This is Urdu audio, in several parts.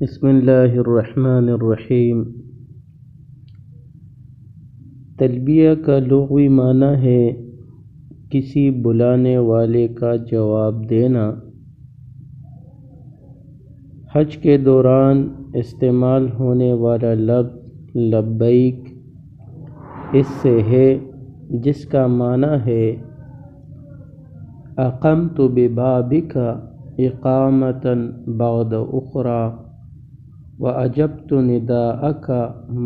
بسم اللہ الرحمن الرحیم۔ تلبیہ کا لغوی معنی ہے کسی بلانے والے کا جواب دینا۔ حج کے دوران استعمال ہونے والا لفظ لبیک اس سے ہے، جس کا معنی ہے اقمت ببابک اقامۃ بعد اخری وَأَجَبْتُ نِدَاءَكَ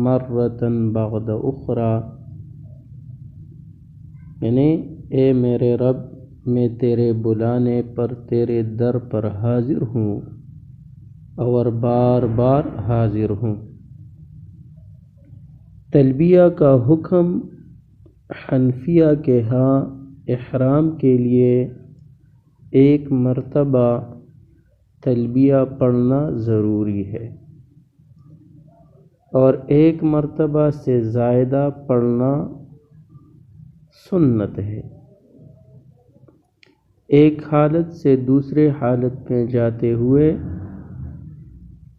مَرَّةً بَعْدَ أُخْرَى، یعنی اے میرے رب، میں تیرے بلانے پر تیرے در پر حاضر ہوں اور بار بار حاضر ہوں۔ تلبیہ کا حکم حنفیہ کے ہاں احرام کے لیے ایک مرتبہ تلبیہ پڑھنا ضروری ہے اور ایک مرتبہ سے زائدہ پڑھنا سنت ہے۔ ایک حالت سے دوسرے حالت میں جاتے ہوئے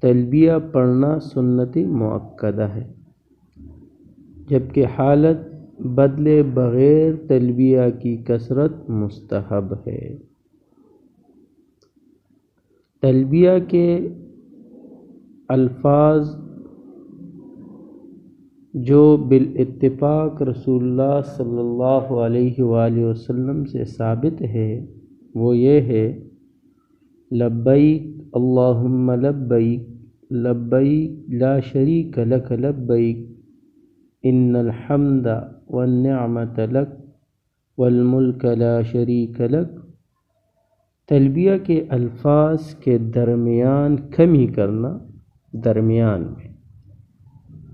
تلبیہ پڑھنا سنت مؤکدہ ہے، جبکہ حالت بدلے بغیر تلبیہ کی کثرت مستحب ہے۔ تلبیہ کے الفاظ جو بالاتفاق رسول اللہ صلی اللہ علیہ وآلہ وسلم سے ثابت ہے وہ یہ ہے: لبیک اللہم لبیک، لبیک لا شریک لک لبیک، ان الحمد والنعمت لک والملک لا شریک لک۔ تلبیہ کے الفاظ کے درمیان کمی کرنا،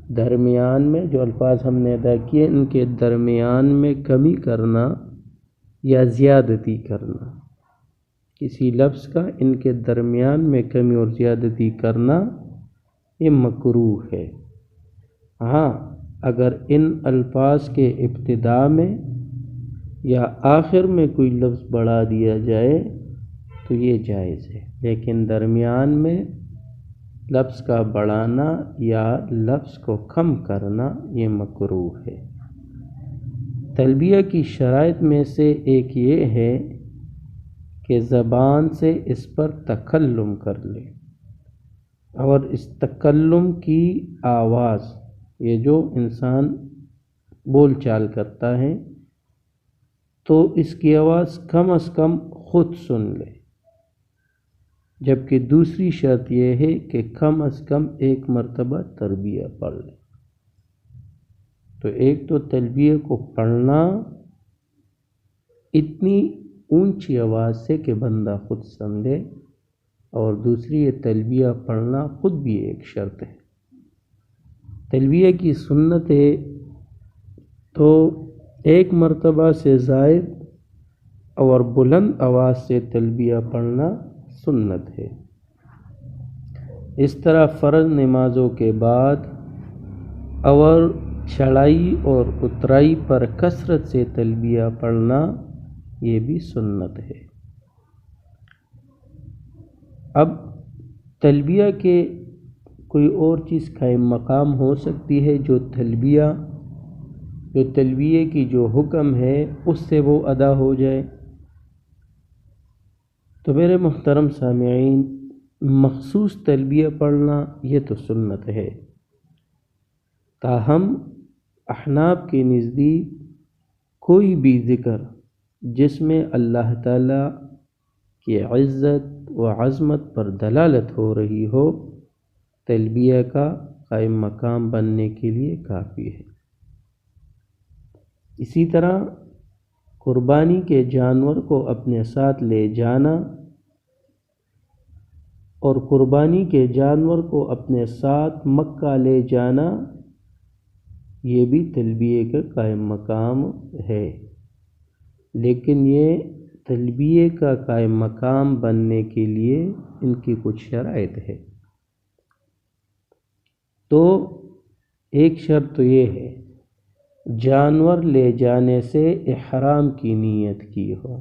درمیان میں جو الفاظ ہم نے ادا کیے ان کے درمیان میں کمی کرنا یا زیادتی کرنا، کسی لفظ کا ان کے درمیان میں کمی اور زیادتی کرنا یہ مکروہ ہے۔ ہاں، اگر ان الفاظ کے ابتداء میں یا آخر میں کوئی لفظ بڑھا دیا جائے تو یہ جائز ہے، لیکن درمیان میں لفظ کا بڑھانا یا لفظ کو کم کرنا یہ مکروہ ہے۔ تلبیہ کی شرائط میں سے ایک یہ ہے کہ زبان سے اس پر تکلم کر لے، اور اس تکلم کی آواز، یہ جو انسان بول چال کرتا ہے تو اس کی آواز کم از کم خود سن لے، جبکہ دوسری شرط یہ ہے کہ کم از کم ایک مرتبہ تلبیہ پڑھ لے۔ تو ایک تو تلبیہ کو پڑھنا اتنی اونچی آواز سے کہ بندہ خود سمجھے، اور دوسری یہ تلبیہ پڑھنا خود بھی ایک شرط ہے۔ تلبیہ کی سنت ہے تو ایک مرتبہ سے زائد اور بلند آواز سے تلبیہ پڑھنا سنت ہے۔ اس طرح فرض نمازوں کے بعد اور چڑھائی اور اترائی پر کثرت سے تلبیہ پڑھنا یہ بھی سنت ہے۔ اب تلبیہ کے کوئی اور چیز قائم مقام ہو سکتی ہے جو تلبیہ کی جو حکم ہے اس سے وہ ادا ہو جائے۔ تو میرے محترم سامعین، مخصوص تلبیہ پڑھنا یہ تو سنت ہے، تاہم احناف کے نزدیک کوئی بھی ذکر جس میں اللہ تعالیٰ کی عزت و عظمت پر دلالت ہو رہی ہو، تلبیہ کا قائم مقام بننے کے لیے کافی ہے۔ اسی طرح قربانی کے جانور کو اپنے ساتھ لے جانا اور قربانی کے جانور کو اپنے ساتھ مکہ لے جانا یہ بھی تلبیہ کا قائم مقام ہے، لیکن یہ تلبیہ کا قائم مقام بننے کے لیے ان کی کچھ شرائط ہے۔ تو ایک شرط تو یہ ہے جانور لے جانے سے احرام کی نیت کی ہو۔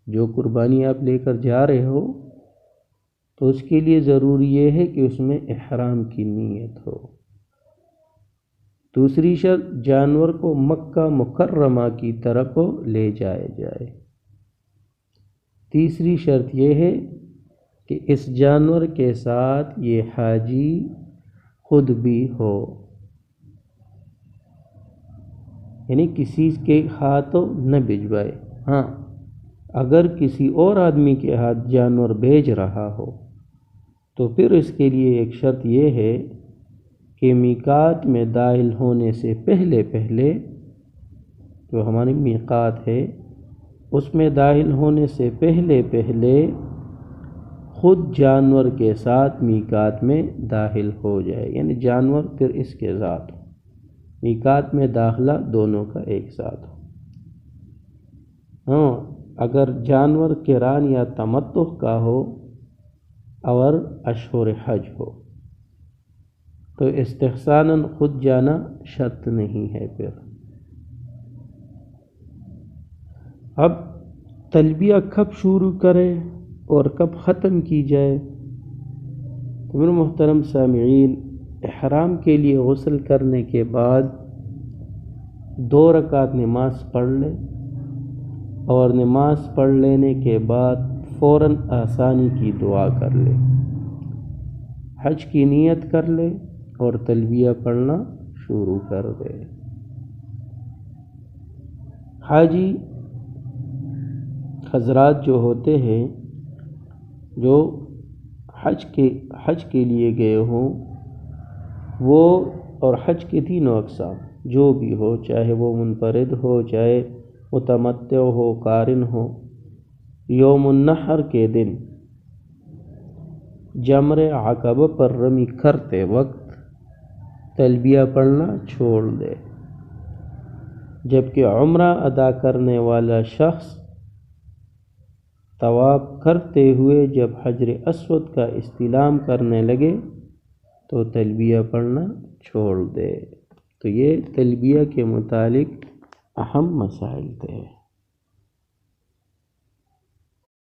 جو قربانی آپ لے کر جا رہے ہو تو اس کے لیے ضروری یہ ہے کہ اس میں احرام کی نیت ہو۔ دوسری شرط، جانور کو مکہ مکرمہ کی طرف لے جایا جائے۔ تیسری شرط یہ ہے کہ اس جانور کے ساتھ یہ حاجی خود بھی ہو، یعنی کسی کے ہاتھوں نہ بھجوائے۔ ہاں، اگر کسی اور آدمی کے ہاتھ جانور بھیج رہا ہو تو پھر اس کے لیے ایک شرط یہ ہے کہ میقات میں داخل ہونے سے پہلے جو ہماری میقات ہے اس میں داخل ہونے سے پہلے خود جانور کے ساتھ میقات میں داخل ہو جائے، یعنی جانور پھر اس کے ذات ہو، میقات میں داخلہ دونوں کا ایک ساتھ ہو۔ ہاں، اگر جانور قران یا تمتع کا ہو اور اشہر حج ہو تو استحساناً خود جانا شرط نہیں ہے۔ پھر اب تلبیہ کب شروع کرے اور کب ختم کی جائے؟ تو میرے محترم سامعین، احرام کے لیے غسل کرنے کے بعد 2 رکعت نماز پڑھ لے، اور نماز پڑھ لینے کے بعد فوراً آسانی کی دعا کر لے، حج کی نیت کر لے اور تلبیہ پڑھنا شروع کر دے۔ حاجی حضرات جو ہوتے ہیں، جو حج کے لیے گئے ہوں، وہ اور حج کے تینوں اقسام جو بھی ہو، چاہے وہ منفرد ہو، چاہے متمتع ہو، قارن ہو، یوم النحر کے دن جمر عقبہ پر رمی کرتے وقت تلبیہ پڑھنا چھوڑ دے، جبکہ عمرہ ادا کرنے والا شخص طواف کرتے ہوئے جب حجر اسود کا استلام کرنے لگے تو تلبیہ پڑھنا چھوڑ دے۔ تو یہ تلبیہ کے متعلق اہم مسائل تھے۔